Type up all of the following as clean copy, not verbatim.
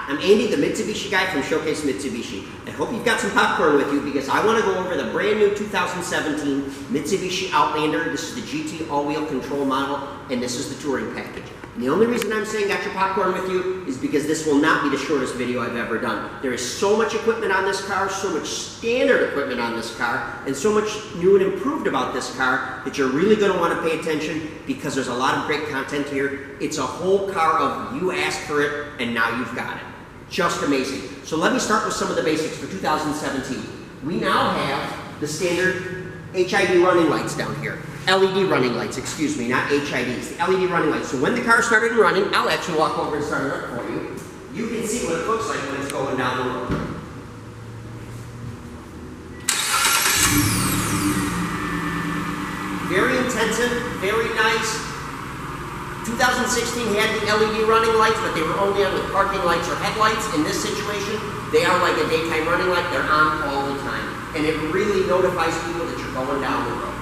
I'm Andy, the Mitsubishi guy from Showcase Mitsubishi. I hope you've got some popcorn with you because I want to go over the brand new 2017 Mitsubishi Outlander. This is the GT all-wheel control model, and this is the touring package. And the only reason I'm saying got your popcorn with you is because this will not be the shortest video I've ever done. There is so much equipment on this car, so much standard equipment on this car, and so much new and improved about this car that you're really going to want to pay attention because there's a lot of great content here. It's a whole car of you asked for it, and now you've got it. Just amazing. So let me start with some of the basics for 2017. We now have the standard HID running lights down here. LED running lights, excuse me, not HIDs. The LED running lights. So when the car started running, I'll actually walk over and start it up for you. You can see what it looks like when it's going down the road. Very intensive, very nice. 2016 had the LED running lights, but they were only on with parking lights or headlights. In this situation, they are like a daytime running light. They're on all the time. And it really notifies people that you're going down the road.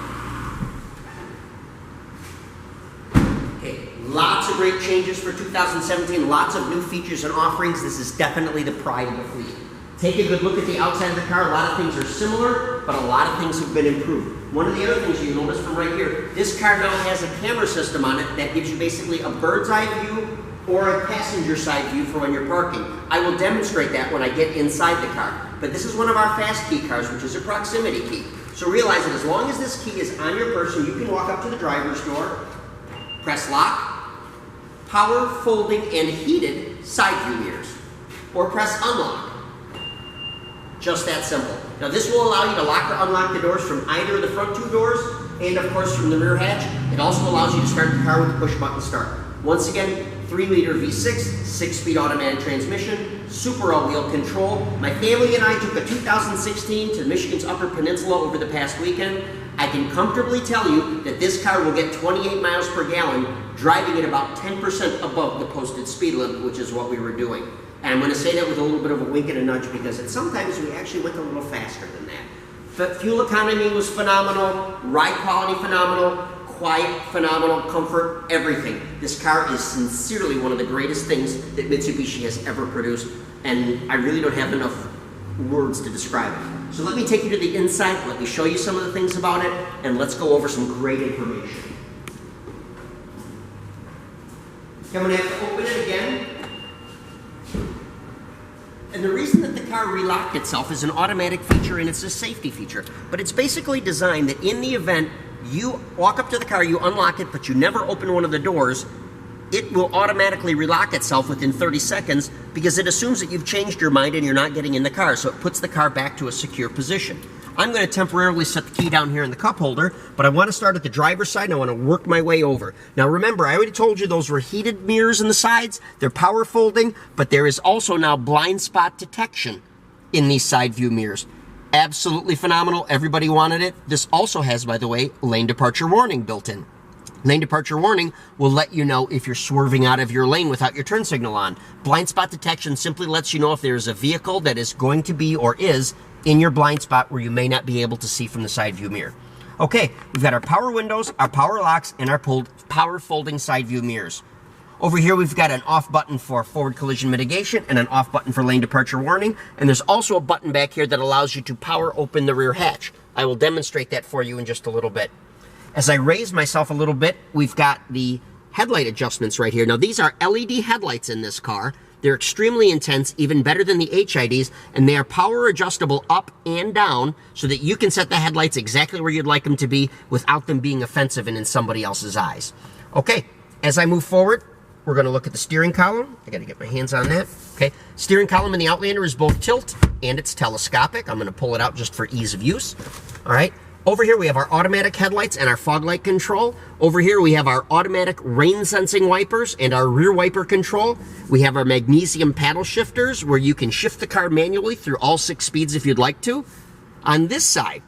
Okay, lots of great changes for 2017. Lots of new features and offerings. This is definitely the pride of the fleet. Take a good look at the outside of the car. A lot of things are similar, but a lot of things have been improved. One of the other things you notice from right here, this car now has a camera system on it that gives you basically a bird's eye view or a passenger side view for when you're parking. I will demonstrate that when I get inside the car. But this is one of our fast key cars, which is a proximity key. So realize that as long as this key is on your person, you can walk up to the driver's door, press lock, power folding and heated side view mirrors, or press unlock. Just that simple. Now this will allow you to lock or unlock the doors from either of the front two doors and of course from the rear hatch. It also allows you to start the car with the push button start. Once again, 3-liter V6, 6-speed automatic transmission, super all-wheel control. My family and I took a 2016 to Michigan's Upper Peninsula over the past weekend. I can comfortably tell you that this car will get 28 miles per gallon, driving at about 10% above the posted speed limit, which is what we were doing. And I'm going to say that with a little bit of a wink and a nudge because sometimes we actually went a little faster than that. But fuel economy was phenomenal, ride quality phenomenal, quiet phenomenal, comfort, everything. This car is sincerely one of the greatest things that Mitsubishi has ever produced, and I really don't have enough words to describe it. So let me take you to the inside, let me show you some of the things about it, and let's go over some great information. Okay, I'm going to have to open it again. And the reason that the car relocked itself is an automatic feature and it's a safety feature. But it's basically designed that in the event you walk up to the car, you unlock it, but you never open one of the doors, it will automatically relock itself within 30 seconds because it assumes that you've changed your mind and you're not getting in the car. So it puts the car back to a secure position. I'm going to temporarily set the key down here in the cup holder, but I want to start at the driver's side and I want to work my way over. Now remember, I already told you those were heated mirrors in the sides. They're power folding, but there is also now blind spot detection in these side view mirrors. Absolutely phenomenal. Everybody wanted it. This also has, by the way, lane departure warning built in. Lane departure warning will let you know if you're swerving out of your lane without your turn signal on. Blind spot detection simply lets you know if there's a vehicle that is going to be or is in your blind spot where you may not be able to see from the side view mirror. Okay, we've got our power windows, our power locks, and our power folding side view mirrors. Over here we've got an off button for forward collision mitigation and an off button for lane departure warning, and there's also a button back here that allows you to power open the rear hatch. I will demonstrate that for you in just a little bit. As I raise myself a little bit, we've got the headlight adjustments right here. Now these are LED headlights in this car. They're extremely intense, even better than the HIDs, and they are power adjustable up and down so that you can set the headlights exactly where you'd like them to be without them being offensive and in somebody else's eyes. Okay, as I move forward, we're going to look at the steering column. I got to get my hands on that. Okay, steering column in the Outlander is both tilt and it's telescopic. I'm going to pull it out just for ease of use. All right. Over here we have our automatic headlights and our fog light control. Over here we have our automatic rain sensing wipers and our rear wiper control. We have our magnesium paddle shifters where you can shift the car manually through all 6 speeds if you'd like to. On this side,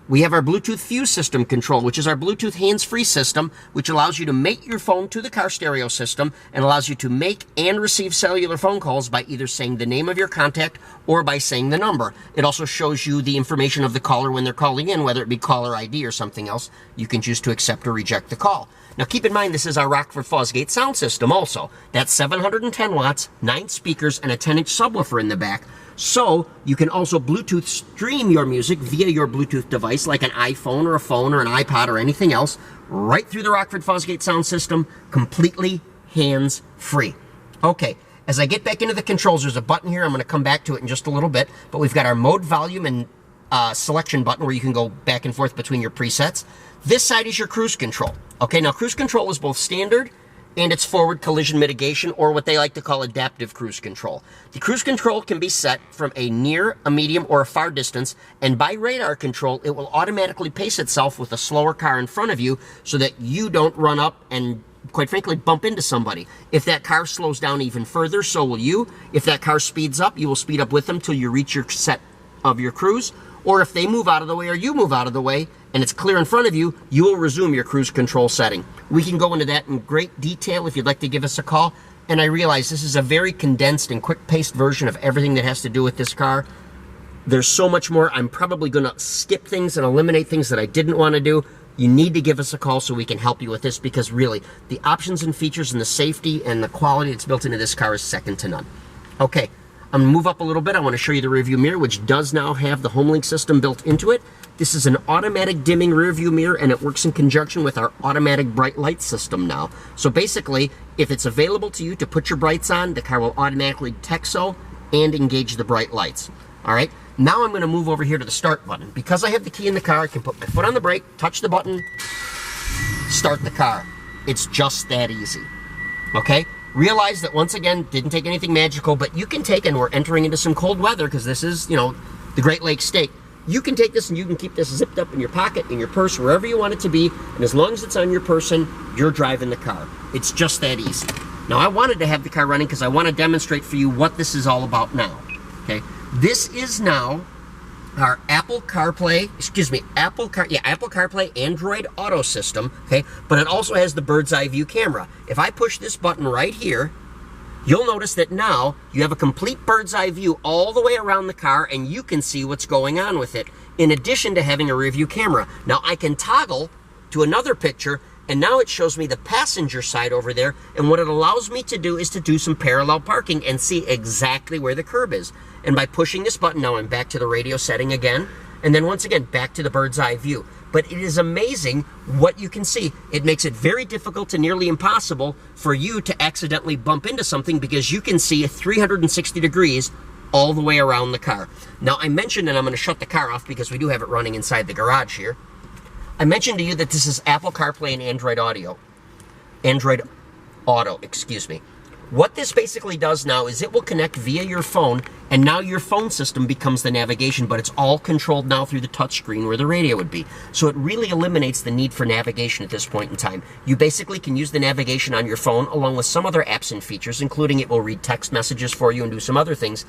We have our Bluetooth Fuse system control, which is our Bluetooth hands-free system, which allows you to mate your phone to the car stereo system and allows you to make and receive cellular phone calls by either saying the name of your contact or by saying the number. It also shows you the information of the caller when they're calling in, whether it be caller ID or something else. You can choose to accept or reject the call. Now keep in mind, this is our Rockford Fosgate sound system also. That's 710 watts, 9 speakers, and a 10-inch subwoofer in the back. So you can also Bluetooth stream your music via your Bluetooth device, like an iPhone or a phone or an iPod or anything else, right through the Rockford Fosgate sound system, completely hands-free. Okay, as I get back into the controls, there's a button here. I'm going to come back to it in just a little bit, but we've got our mode, volume, and selection button where you can go back and forth between your presets. This side is your cruise control. Okay, now cruise control is both standard and it's forward collision mitigation, or what they like to call adaptive cruise control. The cruise control can be set from a near, a medium, or a far distance, and by radar control, it will automatically pace itself with a slower car in front of you so that you don't run up and, quite frankly, bump into somebody. If that car slows down even further, so will you. If that car speeds up, you will speed up with them till you reach your set of your cruise. Or if they move out of the way or you move out of the way and it's clear in front of you, you will resume your cruise control setting. We can go into that in great detail if you'd like to give us a call. And I realize this is a very condensed and quick-paced version of everything that has to do with this car. There's so much more. I'm probably going to skip things and eliminate things that I didn't want to do. You need to give us a call so we can help you with this, because really, the options and features and the safety and the quality that's built into this car is second to none. Okay. I'm going to move up a little bit. I want to show you the rearview mirror, which does now have the HomeLink system built into it. This is an automatic dimming rearview mirror, and it works in conjunction with our automatic bright light system now. So basically, if it's available to you to put your brights on, the car will automatically detect so and engage the bright lights. All right. Now I'm going to move over here to the start button. Because I have the key in the car, I can put my foot on the brake, touch the button, start the car. It's just that easy. Okay. Realize that, once again, didn't take anything magical, but you can take, and we're entering into some cold weather because this is, you know, the Great Lakes state. You can take this and you can keep this zipped up in your pocket, in your purse, wherever you want it to be, and as long as it's on your person, you're driving the car. It's just that easy. Now, I wanted to have the car running because I want to demonstrate for you what this is all about now. Okay, this is now our Apple CarPlay Android Auto system, okay? But it also has the bird's eye view camera. If I push this button right here, you'll notice that now you have a complete bird's eye view all the way around the car, and you can see what's going on with it, in addition to having a rear view camera. Now I can toggle to another picture, and now it shows me the passenger side over there, and what it allows me to do is to do some parallel parking and see exactly where the curb is. And by pushing this button, now I'm back to the radio setting again, and then once again, back to the bird's eye view. But it is amazing what you can see. It makes it very difficult to nearly impossible for you to accidentally bump into something, because you can see 360 degrees all the way around the car. Now, I mentioned, and I'm going to shut the car off because we do have it running inside the garage here. I mentioned to you that this is Apple CarPlay and Android Auto, excuse me. What this basically does now is it will connect via your phone, and now your phone system becomes the navigation, but it's all controlled now through the touchscreen where the radio would be. So it really eliminates the need for navigation at this point in time. You basically can use the navigation on your phone along with some other apps and features, including it will read text messages for you and do some other things.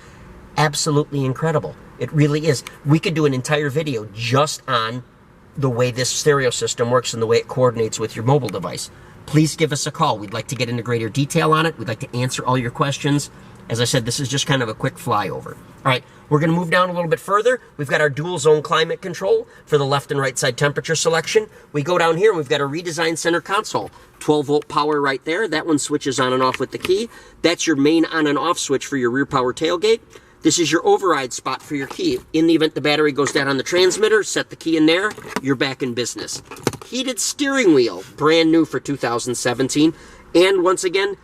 Absolutely incredible. It really is. We could do an entire video just on the way this stereo system works and the way it coordinates with your mobile device. Please give us a call. We'd like to get into greater detail on it. We'd like to answer all your questions. As I said, this is just kind of a quick flyover. All right, we're going to move down a little bit further. We've got our dual zone climate control for the left and right side temperature selection. We go down here and we've got a redesigned center console. 12-volt power right there. That one switches on and off with the key. That's your main on and off switch for your rear power tailgate. This is your override spot for your key. In the event the battery goes down on the transmitter, set the key in there, you're back in business. Heated steering wheel, brand new for 2017. And once again,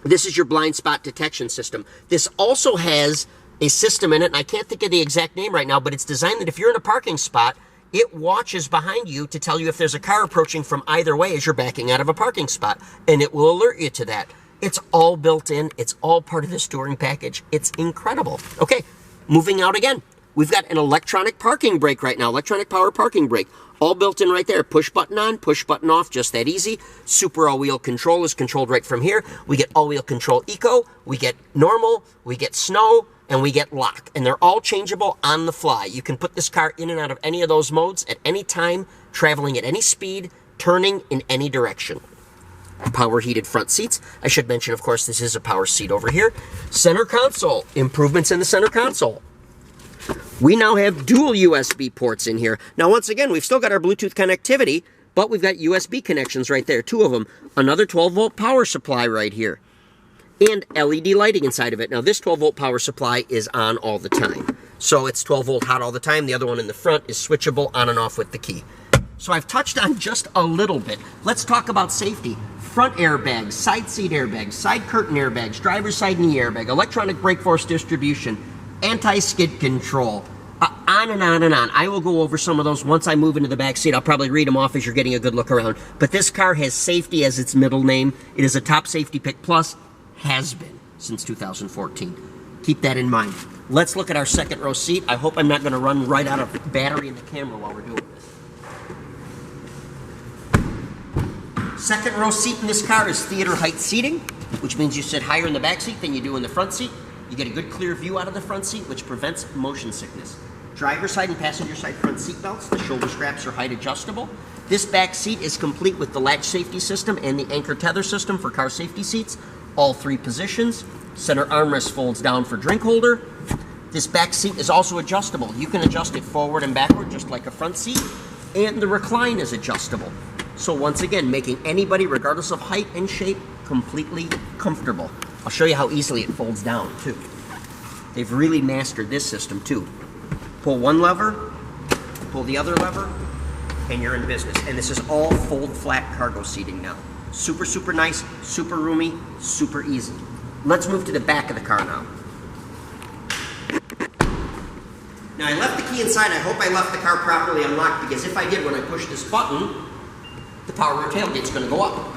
this is your blind spot detection system. This also has a system in it, and I can't think of the exact name right now, but it's designed that if you're in a parking spot, it watches behind you to tell you if there's a car approaching from either way as you're backing out of a parking spot, and it will alert you to that. It's all built in. It's all part of this touring package. It's incredible. Okay, moving out again. We've got an electronic parking brake right now, electronic power parking brake. All built in right there. Push button on, push button off, just that easy. Super all-wheel control is controlled right from here. We get all-wheel control eco. We get normal. We get snow. and we get lock. And they're all changeable on the fly. You can put this car in and out of any of those modes at any time, traveling at any speed, turning in any direction. Power heated front seats. I should mention, of course, this is a power seat over here. Center console. Improvements in the center console. We now have dual USB ports in here. Now, once again, we've still got our Bluetooth connectivity, but we've got USB connections right there, 2 of them. Another 12-volt power supply right here. And LED lighting inside of it. Now, this 12-volt power supply is on all the time. So it's 12-volt hot all the time. The other one in the front is switchable on and off with the key. So I've touched on just a little bit. Let's talk about safety. Front airbags, side seat airbags, side curtain airbags, driver's side knee airbag, electronic brake force distribution, anti-skid control, on and on and on. I will go over some of those once I move into the back seat. I'll probably read them off as you're getting a good look around. But this car has safety as its middle name. It is a top safety pick plus, has been since 2014. Keep that in mind. Let's look at our second row seat. I hope I'm not going to run right out of battery in the camera while we're doing this. Second row seat in this car is theater height seating, which means you sit higher in the back seat than you do in the front seat. You get a good clear view out of the front seat, which prevents motion sickness. Driver side and passenger side front seat belts. The shoulder straps are height adjustable. This back seat is complete with the latch safety system and the anchor tether system for car safety seats. All 3 positions. Center armrest folds down for drink holder. This back seat is also adjustable. You can adjust it forward and backward just like a front seat. And the recline is adjustable. So once again, making anybody, regardless of height and shape, completely comfortable. I'll show you how easily it folds down, too. They've really mastered this system, too. Pull one lever, pull the other lever, and you're in business. And this is all fold flat cargo seating now. Super, super nice, super roomy, super easy. Let's move to the back of the car now. Now, I left the key inside. I hope I left the car properly unlocked, because if I did, when I push this button, the power rear tailgate's going to go up.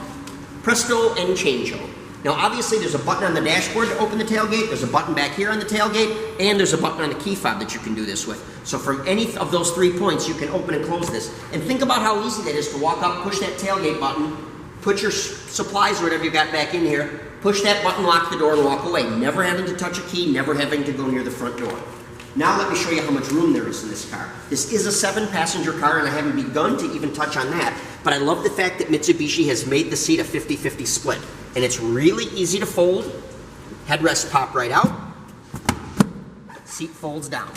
Presto and changeo. Now, obviously, there's a button on the dashboard to open the tailgate. There's a button back here on the tailgate, and there's a button on the key fob that you can do this with. So from any of those 3 points, you can open and close this. And think about how easy that is to walk up, push that tailgate button, put your supplies or whatever you got back in here, push that button, lock the door, and walk away. Never having to touch a key, never having to go near the front door. Now let me show you how much room there is in this car. This is a 7-passenger car, and I haven't begun to even touch on that. But I love the fact that Mitsubishi has made the seat a 50-50 split. And it's really easy to fold. Headrests pop right out. Seat folds down.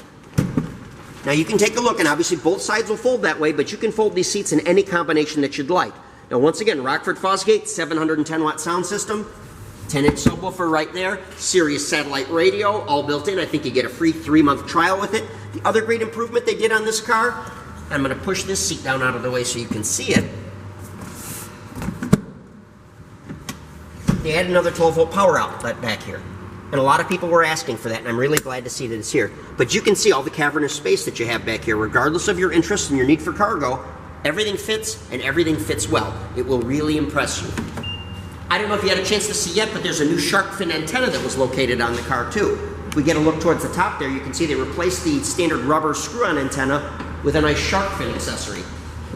Now you can take a look, and obviously both sides will fold that way, but you can fold these seats in any combination that you'd like. Now once again, Rockford Fosgate, 710-watt sound system. 10-inch subwoofer right there, Sirius satellite radio, all built in. I think you get a free 3-month trial with it. The other great improvement they did on this car, I'm going to push this seat down out of the way so you can see it. They added another 12-volt power outlet back here. And a lot of people were asking for that, and I'm really glad to see that it's here. But you can see all the cavernous space that you have back here. Regardless of your interest and your need for cargo, everything fits, and everything fits well. It will really impress you. I don't know if you had a chance to see yet, but there's a new shark fin antenna that was located on the car too. If we get a look towards the top there, you can see they replaced the standard rubber screw-on antenna with a nice shark fin accessory.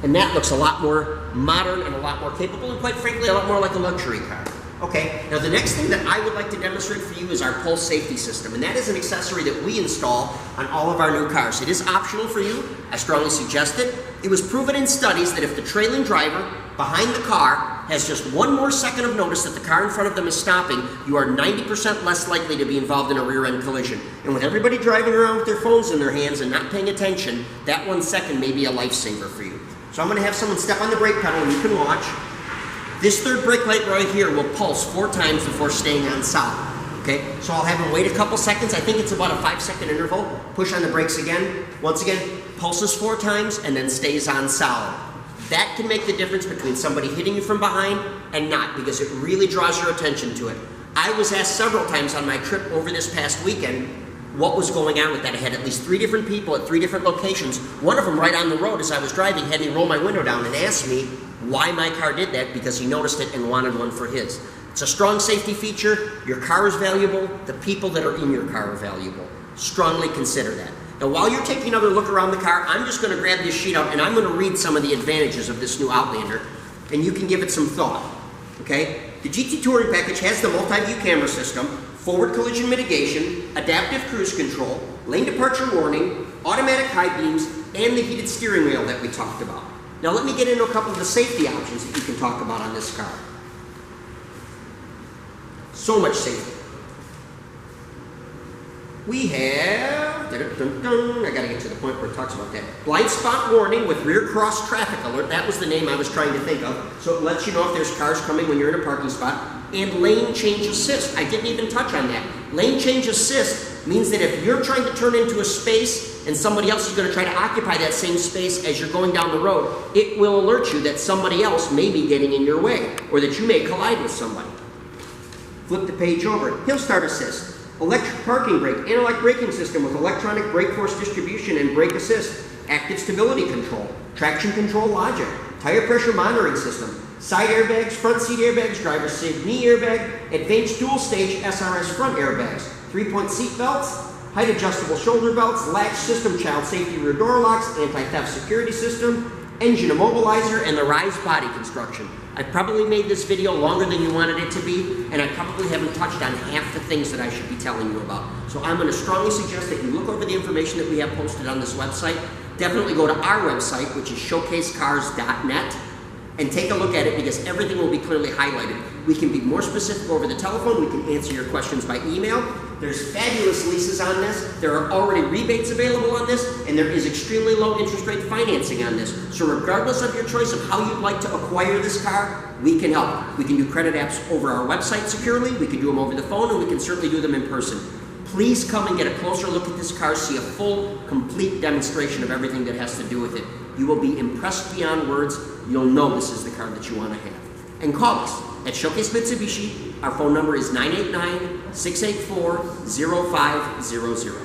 And that looks a lot more modern and a lot more capable, and quite frankly, a lot more like a luxury car. Okay, now the next thing that I would like to demonstrate for you is our pulse safety system, and that is an accessory that we install on all of our new cars. It is optional for you. I strongly suggest it. It was proven in studies that if the trailing driver behind the car has just 1 more second of notice that the car in front of them is stopping, you are 90% less likely to be involved in a rear-end collision. And with everybody driving around with their phones in their hands and not paying attention, that 1 second may be a lifesaver for you. So I'm going to have someone step on the brake pedal and you can watch. This third brake light right here will pulse 4 times before staying on solid. Okay, so I'll have him wait a couple seconds. I think it's about a 5-second interval. Push on the brakes again. Once again, pulses 4 times and then stays on solid. That can make the difference between somebody hitting you from behind and not, because it really draws your attention to it. I was asked several times on my trip over this past weekend what was going on with that. I had at least 3 different people at 3 different locations. One of them right on the road as I was driving had me roll my window down and asked me why my car did that, because he noticed it and wanted one for his. It's a strong safety feature. Your car is valuable. The people that are in your car are valuable. Strongly consider that. Now, while you're taking another look around the car, I'm just going to grab this sheet out and I'm going to read some of the advantages of this new Outlander, and you can give it some thought. Okay? The GT Touring Package has the multi-view camera system, forward collision mitigation, adaptive cruise control, lane departure warning, automatic high beams, and the heated steering wheel that we talked about. Now let me get into a couple of the safety options that you can talk about on this car. So much safety. We have, I gotta get to the point where it talks about that. Blind spot warning with rear cross traffic alert. That was the name I was trying to think of. So it lets you know if there's cars coming when you're in a parking spot. And lane change assist. I didn't even touch on that. Lane change assist means that if you're trying to turn into a space and somebody else is going to try to occupy that same space as you're going down the road, it will alert you that somebody else may be getting in your way or that you may collide with somebody. Flip the page over. Hill start assist. Electric parking brake, anti-lock braking system with electronic brake force distribution and brake assist. Active stability control. Traction control logic. Tire pressure monitoring system. Side airbags, front seat airbags, driver's side knee airbag, advanced dual stage SRS front airbags, 3-point seat belts, height adjustable shoulder belts, latch system, child safety rear door locks, anti-theft security system, engine immobilizer, and the rise body construction. I probably made this video longer than you wanted it to be, and I probably haven't touched on half the things that I should be telling you about. So I'm going to strongly suggest that you look over the information that we have posted on this website. Definitely go to our website, which is showcasecars.net. and take a look at it because everything will be clearly highlighted. We can be more specific over the telephone. We can answer your questions by email. There's fabulous leases on this. There are already rebates available on this, and there is extremely low interest rate financing on this. So regardless of your choice of how you'd like to acquire this car, we can help. We can do credit apps over our website securely. We can do them over the phone, and we can certainly do them in person. Please come and get a closer look at this car, see a full, complete demonstration of everything that has to do with it. You will be impressed beyond words. You'll know this is the car that you want to have. And call us at Showcase Mitsubishi. Our phone number is 989-684-0500.